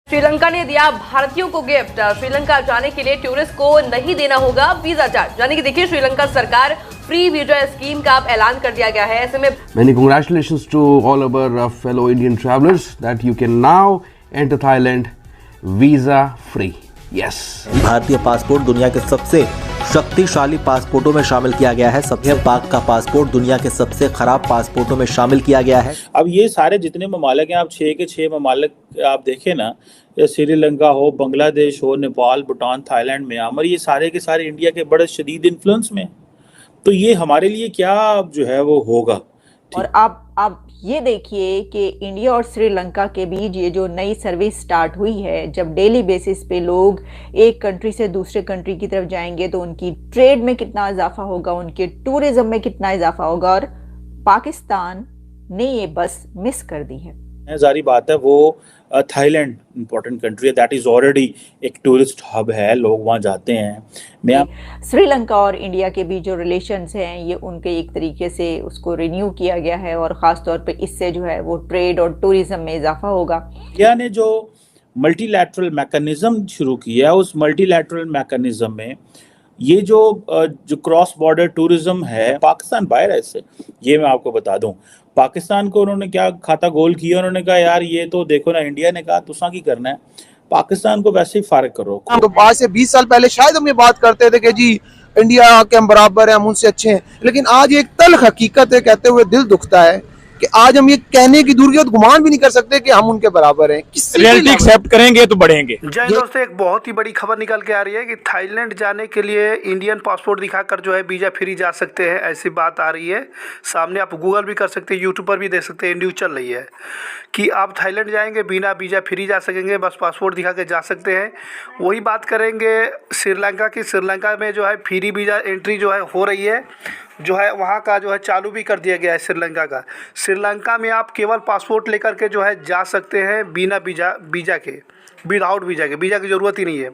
श्रीलंका ने दिया भारतीयों को गिफ्ट। श्रीलंका जाने के लिए टूरिस्ट को नहीं देना होगा वीजा चार्ज। यानी कि देखिए, श्रीलंका सरकार फ्री वीजा स्कीम का अब ऐलान कर दिया गया है। ऐसे में Many congratulations to all our fellow Indian travelers that you can now enter Thailand visa free. Yes. भारतीय पासपोर्ट दुनिया के सबसे शक्तिशाली पासपोर्टों में शामिल किया गया है। सबसे पाक का पासपोर्ट दुनिया के सबसे खराब पासपोर्टों में शामिल किया गया है। अब ये सारे जितने ममालिक हैं, आप 6 के 6 ममालिक आप देखें ना, श्रीलंका हो, बांग्लादेश हो, नेपाल, भूटान, थाईलैंड, म्यांमार, ये सारे के सारे इंडिया के बड़े शदीद इन्फ्लुएंस में। तो ये हमारे लिए क्या जो है वो होगा। और आप ये देखिए कि इंडिया और श्रीलंका के बीच ये जो नई सर्विस स्टार्ट हुई है, जब डेली बेसिस पे लोग एक कंट्री से दूसरे कंट्री की तरफ जाएंगे तो उनकी ट्रेड में कितना इजाफा होगा, उनके टूरिज्म में कितना इजाफा होगा। और पाकिस्तान ने ये बस मिस कर दी है। जारी बात है, वो थाईलैंड इंपॉर्टेंट कंट्री है, दैट इज ऑलरेडी एक टूरिस्ट हब है, लोग वहाँ जाते हैं। श्रीलंका और इंडिया के बीच जो रिलेशंस हैं, ये उनके एक तरीके से उसको रिन्यू किया गया है और ख़ास तौर पे इससे जो है वो ट्रेड और टूरिज्म में इजाफा होगा। इंडिया ने जो मल्टीलैटरल मैकेनिज्म शुरू किया, उस मल्टीलैटरल मैकेनिज्म में ये जो क्रॉस बॉर्डर टूरिज्म है, पाकिस्तान बाहर है इससे। ये मैं आपको बता दूं, पाकिस्तान को उन्होंने क्या खाता गोल किया, उन्होंने कहा यार ये तो देखो ना, इंडिया ने कहा तुसा की करना है, पाकिस्तान को वैसे ही फारिग करो। तो आज से 20 साल पहले शायद हम ये बात करते थे कि जी इंडिया के हम बराबर हैं, हम उनसे अच्छे हैं, लेकिन आज एक तल्ख हकीकत है, कहते हुए दिल दुखता है कि आज हम ये कहने की दूर गुमान भी नहीं कर सकते कि हम उनके बराबर हैं। रियलिटी एक्सेप्ट करेंगे तो बढ़ेंगे। जय दोस्तों, एक बहुत ही बड़ी खबर निकल के आ रही है कि थाईलैंड जाने के लिए इंडियन पासपोर्ट दिखाकर जो है वीज़ा फ्री जा सकते हैं, ऐसी बात आ रही है सामने। आप गूगल भी कर सकते हैं, यूट्यूब पर भी देख सकते हैं, न्यूज़ चल रही है कि आप थाईलैंड जाएंगे बिना वीज़ा फ्री जा सकेंगे, बस पासपोर्ट दिखा के जा सकते हैं। वही बात करेंगे श्रीलंका की। श्रीलंका में जो है फ्री वीज़ा एंट्री जो है हो रही है, जो है वहाँ का जो है चालू भी कर दिया गया है श्रीलंका का। श्रीलंका में आप केवल पासपोर्ट लेकर के जो है जा सकते हैं बिना वीज़ा के, विदाउट वीज़ा के। वीज़ा की ज़रूरत ही नहीं है,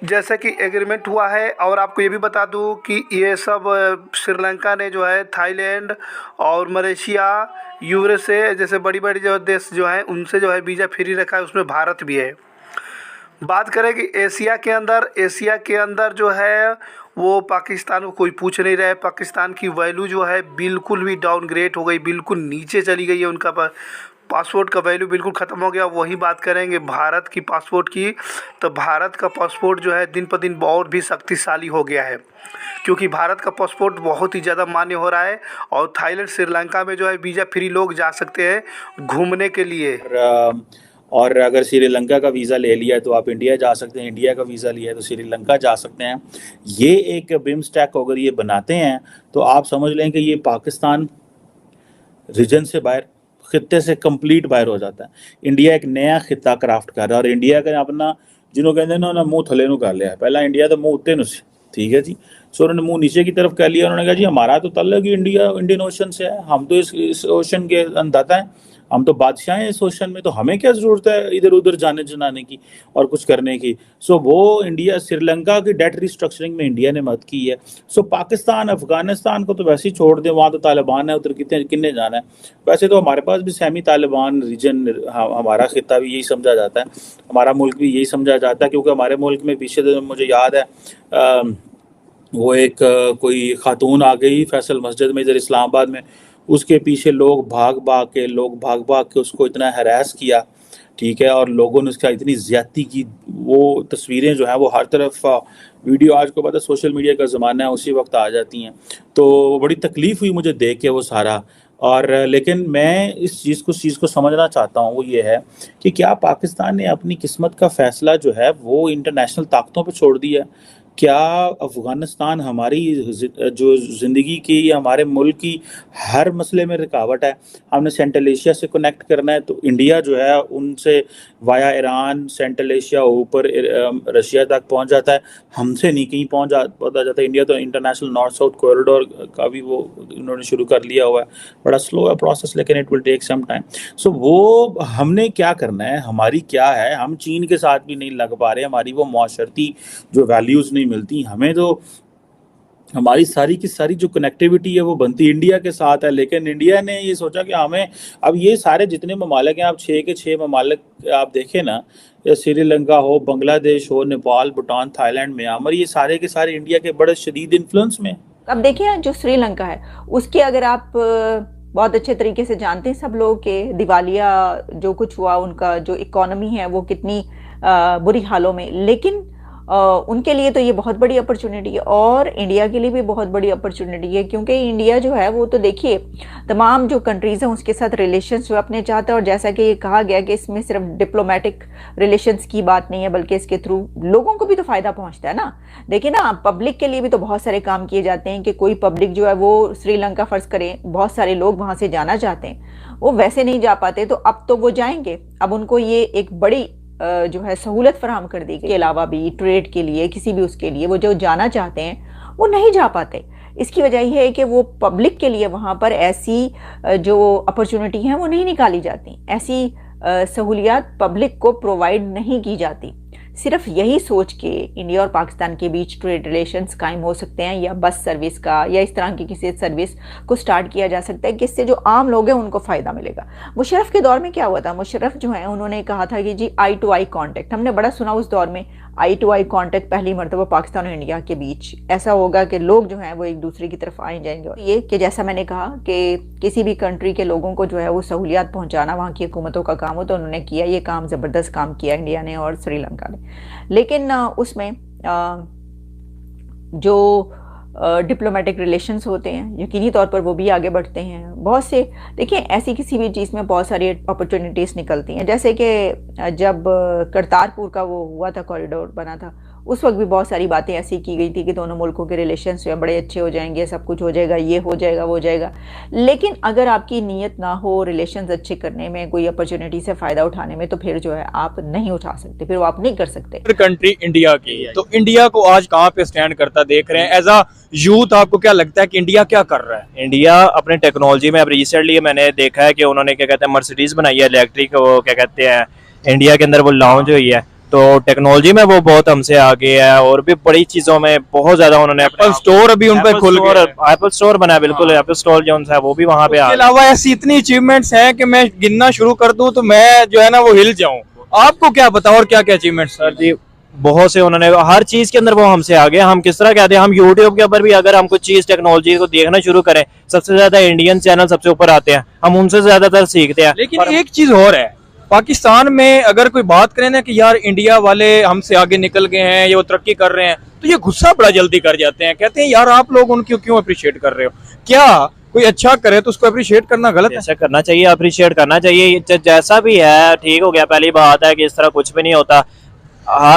जैसे कि एग्रीमेंट हुआ है। और आपको ये भी बता दूं कि ये सब श्रीलंका ने जो है थाईलैंड और मलेशिया, यूएसए जैसे बड़ी बड़ी जो देश जो हैं उनसे जो है वीज़ा फ्री रखा है, उसमें भारत भी है। बात करें कि एशिया के अंदर जो है वो पाकिस्तान को कोई पूछ नहीं रहा है। पाकिस्तान की वैल्यू जो है बिल्कुल भी डाउनग्रेड हो गई, बिल्कुल नीचे चली गई है। उनका पासपोर्ट का वैल्यू बिल्कुल ख़त्म हो गया। वही बात करेंगे भारत की पासपोर्ट की, तो भारत का पासपोर्ट जो है दिन पर दिन और भी शक्तिशाली हो गया है, क्योंकि भारत का पासपोर्ट बहुत ही ज़्यादा मान्य हो रहा है। और थाईलैंड, श्रीलंका में जो है वीज़ा फ्री लोग जा सकते हैं घूमने के लिए। और अगर श्रीलंका का वीज़ा ले लिया तो आप इंडिया जा सकते हैं, इंडिया का वीज़ा लिया है तो श्रीलंका जा सकते हैं। ये एक बिमस्टैक अगर ये बनाते हैं तो आप समझ लें कि ये पाकिस्तान रीजन से बाहर, खित्ते से कंप्लीट बाहर हो जाता है। इंडिया एक नया खिता क्राफ्ट कर रहा है और इंडिया का अपना जिन्हों कहते ना मुँह थले कर लिया है। पहला इंडिया तो मुँह उत्ते नु, ठीक है जी। सो उन्होंने मुँह नीचे की तरफ कर लिया। उन्होंने कहा जी हमारा तो तल्लक ही इंडियन ओशन से है, हम तो इस ओशन के अंदाता हैं, हम तो बादशाह हैं इस ओशन में, तो हमें क्या ज़रूरत है इधर उधर जाने जनाने की और कुछ करने की। सो वो इंडिया, श्रीलंका की डेट रिस्ट्रक्चरिंग में इंडिया ने मदद की है। सो पाकिस्तान, अफगानिस्तान को तो वैसे ही छोड़ दें, वहाँ तो तालिबान है, उधर कितने जाना है। वैसे तो हमारे पास भी सेमी तालिबान रीजन, हमारा खिता भी यही समझा जाता है, हमारा मुल्क भी यही समझा जाता है, क्योंकि हमारे मुल्क में पीछे मुझे याद है वो एक कोई खातून आ गई फैसल मस्जिद में इधर इस्लामाबाद में, उसके पीछे लोग भाग भाग के उसको इतना हरास किया, ठीक है, और लोगों ने उसका इतनी ज़्यादती की। वो तस्वीरें जो हैं वो हर तरफ वीडियो, आज को पता है सोशल मीडिया का ज़माना है, उसी वक्त आ जाती हैं। तो बड़ी तकलीफ़ हुई मुझे देख के वो सारा। और लेकिन मैं इस चीज़ को समझना चाहता हूँ, वो ये है कि क्या पाकिस्तान ने अपनी किस्मत का फ़ैसला जो है वो इंटरनेशनल ताकतों पर छोड़ दिया है? क्या अफ़गानिस्तान हमारी जो ज़िंदगी की, हमारे मुल्क की हर मसले में रुकावट है? हमने सेंट्रल एशिया से कनेक्ट करना है तो इंडिया जो है उनसे वाया ईरान, सेंट्रल एशिया, ऊपर रशिया तक पहुंच जाता है, हमसे नहीं कहीं पहुंच जाता। इंडिया तो इंटरनेशनल नॉर्थ साउथ कॉरिडोर का भी वो उन्होंने शुरू कर लिया हुआ है। बड़ा स्लो है प्रोसेस, लेकिन it will take some time. So वो हमने क्या करना है, हमारी क्या है, हम चीन के साथ भी नहीं लग पा रहे, हमारी वो माशरती जो वैल्यूज़ नहीं मिलती। हमें तो हमारी सारी की सारी जो कनेक्टिविटी है वो बनती इंडिया के साथ है, लेकिन इंडिया ने ये सोचा कि हमें अब ये सारे जितने ममालिक हैं, आप 6 के 6 ममालिक आप देखें ना, या श्रीलंका हो, बांग्लादेश हो, नेपाल, भूटान, थाईलैंड, म्यांमार, ये सारे के सारे इंडिया के बड़े शदीद इन्फ्लुएंस में। अब देखिए जो श्रीलंका है उसके अगर आप बहुत अच्छे तरीके से जानते हैं सब लोग के दिवालिया जो कुछ हुआ, उनका जो इकोनॉमी है वो कितनी बुरी हालों में, लेकिन उनके लिए तो ये बहुत बड़ी अपॉर्चुनिटी है और इंडिया के लिए भी बहुत बड़ी अपॉर्चुनिटी है, क्योंकि इंडिया जो है वो तो देखिए तमाम जो कंट्रीज़ हैं उसके साथ रिलेशंस जो अपने चाहता है, और जैसा कि ये कहा गया कि इसमें सिर्फ डिप्लोमेटिक रिलेशंस की बात नहीं है बल्कि इसके थ्रू लोगों को भी तो फ़ायदा पहुंचता है ना। देखिए ना, पब्लिक के लिए भी तो बहुत सारे काम किए जाते हैं कि कोई पब्लिक जो है वो श्रीलंका फ़र्ज़ करें, बहुत सारे लोग वहाँ से जाना चाहते हैं, वो वैसे नहीं जा पाते, तो अब तो वो जाएंगे। अब उनको ये एक बड़ी जो है सहूलत फराहम कर दी गई, के अलावा भी ट्रेड के लिए किसी भी उसके लिए वो जो जाना चाहते हैं वो नहीं जा पाते। इसकी वजह यह है कि वो पब्लिक के लिए वहाँ पर ऐसी जो अपॉर्चुनिटी हैं वो नहीं निकाली जाती, ऐसी सहूलियात पब्लिक को प्रोवाइड नहीं की जाती। सिर्फ यही सोच के इंडिया और पाकिस्तान के बीच ट्रेड रिलेशंस कायम हो सकते हैं, या बस सर्विस का या इस तरह की किसी सर्विस को स्टार्ट किया जा सकता है कि इससे जो आम लोग हैं उनको फ़ायदा मिलेगा। मुशर्रफ के दौर में क्या हुआ था, मुशर्रफ जो है उन्होंने कहा था कि जी आई टू आई कॉन्टैक्ट, हमने बड़ा सुना उस दौर में आई टू आई कॉन्टैक्ट पहली मरतबा पाकिस्तान और इंडिया के बीच ऐसा होगा कि लोग जो हैं वो एक दूसरे की तरफ आए जाएंगे। और ये कि जैसा मैंने कहा कि किसी भी कंट्री के लोगों को जो है वो सहूलियात पहुंचाना वहाँ की हुकूमतों का काम हो, तो उन्होंने किया, ये काम ज़बरदस्त काम किया इंडिया ने और श्रीलंका ने। लेकिन उसमें जो डिप्लोमेटिक रिलेशंस होते हैं यकीनी तौर पर वो भी आगे बढ़ते हैं। बहुत से देखिए ऐसी किसी भी चीज़ में बहुत सारी अपॉर्चुनिटीज़ निकलती हैं, जैसे कि जब करतारपुर का वो हुआ था, कॉरिडोर बना था, उस वक्त भी बहुत सारी बातें ऐसी की गई थी कि दोनों मुल्कों के रिलेशंस जो है बड़े अच्छे हो जाएंगे, सब कुछ हो जाएगा, ये हो जाएगा, वो हो जाएगा। लेकिन अगर आपकी नीयत ना हो रिलेशंस अच्छे करने में, कोई अपॉर्चुनिटी से फ़ायदा उठाने में, तो फिर जो है आप नहीं उठा सकते, फिर वो आप नहीं कर सकते। कंट्री इंडिया की है, तो इंडिया को आज कहाँ पे स्टैंड करता देख रहे हैं एज अ यूथ? आपको क्या लगता है कि इंडिया क्या कर रहा है? इंडिया अपने टेक्नोलॉजी में अब रिसेंटली मैंने देखा है कि उन्होंने क्या कहते हैं मर्सिडीज बनाई है इलेक्ट्रिक, वो क्या कहते हैं इंडिया के अंदर वो लॉन्च हुई है, तो टेक्नोलॉजी में वो बहुत हमसे आगे है और भी बड़ी चीजों में बहुत ज्यादा उन्होंने एप्पल स्टोर अभी उन पर खुल गया, एप्पल स्टोर बना है, बिल्कुल एप्पल स्टोर जो है वो भी वहाँ पे इसके अलावा ऐसी इतनी अचीवमेंट्स हैं कि मैं गिनना शुरू कर दूं तो मैं जो है ना वो हिल जाऊं। आपको क्या पता और क्या क्या अचीवमेंट्स? सर जी बहुत से उन्होंने हर चीज के अंदर वो हमसे आगे। हम किस तरह कहते हैं, हम यूट्यूब के ऊपर भी अगर हम कुछ चीज टेक्नोलॉजी को देखना शुरू करें, सबसे ज्यादा इंडियन चैनल सबसे ऊपर आते हैं, हम उनसे ज्यादातर सीखते हैं। लेकिन एक चीज और है, पाकिस्तान में अगर कोई बात करें ना कि यार इंडिया वाले हमसे आगे निकल गए हैं, ये वो तरक्की कर रहे हैं, तो ये गुस्सा बड़ा जल्दी कर जाते हैं, कहते हैं यार आप लोग उनको क्यों अप्रिशिएट कर रहे हो? क्या कोई अच्छा करे तो उसको अप्रिशिएट करना गलत है? ऐसा करना चाहिए, अप्रिशिएट करना चाहिए, जैसा भी है ठीक हो गया। पहली बात है कि इस तरह कुछ भी नहीं होता,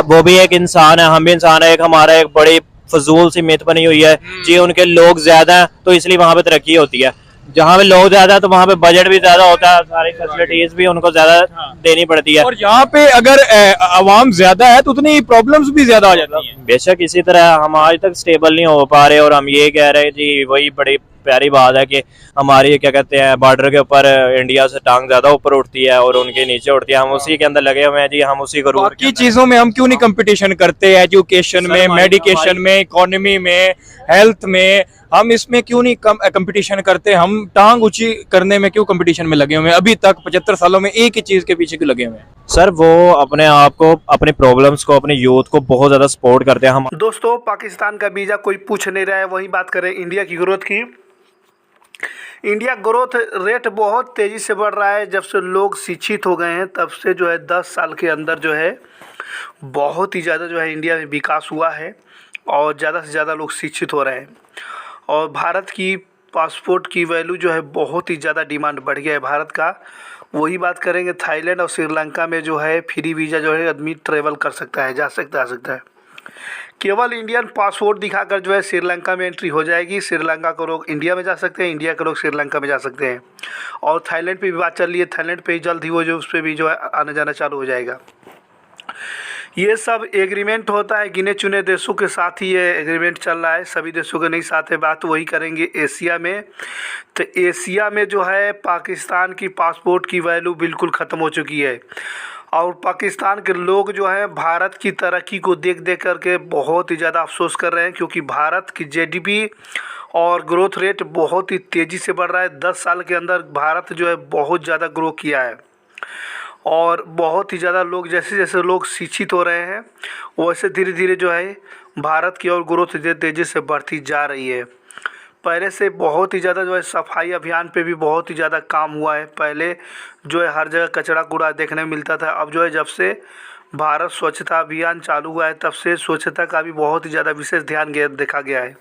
वो भी एक इंसान है, हम भी इंसान है, एक हमारा एक बड़ी फजूल सी मिथ बनी हुई है जी उनके लोग ज्यादा हैं तो इसलिए वहां पे तरक्की होती है। जहाँ पे लोग ज्यादा है तो वहाँ पे बजट भी ज्यादा होता है, सारी फैसिलिटीज भी उनको ज्यादा देनी पड़ती है, और यहाँ पे अगर आवाम ज्यादा है तो उतनी प्रॉब्लम्स भी ज्यादा आ जाती हैं। बेशक इसी तरह हम आज तक स्टेबल नहीं हो पा रहे, और हम ये कह रहे हैं जी वही बड़ी प्यारी बात है कि हमारी क्या कहते हैं बॉर्डर के ऊपर इंडिया से टांग ज्यादा ऊपर उठती है और उनके नीचे उठती है, हम उसी के अंदर लगे हुए हैं जी, हम उसी को बाकी चीजों में हम क्यों नहीं कंपटीशन करते? एजुकेशन में, मेडिकेशन में, इकोनॉमी में, हेल्थ में, हम इसमें क्यों नहीं कंपटीशन करते? हम टांग ऊंची करने में क्यों कंपटीशन में लगे हुए हैं? अभी तक 75 सालों में एक ही चीज के पीछे क्यों लगे हुए हैं? सर वो अपने आप को, अपनी प्रॉब्लम्स को, अपने यूथ को बहुत ज्यादा सपोर्ट करते हैं। हम दोस्तों पाकिस्तान का वीज़ा कोई पूछ नहीं रहा है, वही बात करें इंडिया की ग्रोथ की। इंडिया ग्रोथ रेट बहुत तेज़ी से बढ़ रहा है। जब से लोग शिक्षित हो गए हैं तब से जो है 10 साल के अंदर जो है बहुत ही ज़्यादा जो है इंडिया में विकास हुआ है और ज़्यादा से ज़्यादा लोग शिक्षित हो रहे हैं, और भारत की पासपोर्ट की वैल्यू जो है बहुत ही ज़्यादा डिमांड बढ़ गया है भारत का। वही बात करेंगे थाईलैंड और श्रीलंका में जो है फ्री वीज़ा जो है आदमी ट्रेवल कर सकता है, जा सकता है। केवल इंडियन पासपोर्ट दिखाकर जो है श्रीलंका में एंट्री हो जाएगी। श्रीलंका के लोग इंडिया में जा सकते हैं, इंडिया के लोग श्रीलंका में जा सकते हैं। और थाईलैंड पे भी बात चल रही है, थाईलैंड पे जल्द ही वो जो उस पर भी जो है आना जाना चालू हो जाएगा। ये सब एग्रीमेंट होता है गिने चुने देशों के साथ ही ये एग्रीमेंट चल रहा है, सभी देशों के नहीं साथ है। बात वही करेंगे एशिया में, तो एशिया में जो है पाकिस्तान की पासपोर्ट की वैल्यू बिल्कुल ख़त्म हो चुकी है। और पाकिस्तान के लोग जो हैं भारत की तरक्की को देख देख करके बहुत ही ज़्यादा अफसोस कर रहे हैं, क्योंकि भारत की जीडीपी और ग्रोथ रेट बहुत ही तेज़ी से बढ़ रहा है। 10 साल के अंदर भारत जो है बहुत ज़्यादा ग्रो किया है और बहुत ही ज़्यादा लोग जैसे जैसे लोग शिक्षित हो रहे हैं वैसे धीरे धीरे जो है भारत की और ग्रोथ तेज़ी से बढ़ती जा रही है। पहले से बहुत ही ज़्यादा जो है सफाई अभियान पे भी बहुत ही ज़्यादा काम हुआ है। पहले जो है हर जगह कचरा कूड़ा देखने मिलता था, अब जो है जब से भारत स्वच्छता अभियान चालू हुआ है तब से स्वच्छता का भी बहुत ही ज़्यादा विशेष ध्यान देखा गया है।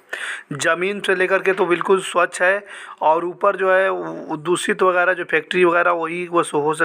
ज़मीन से लेकर के तो बिल्कुल स्वच्छ है और ऊपर जो है दूषित वगैरह जो फैक्ट्री वगैरह वही वो हो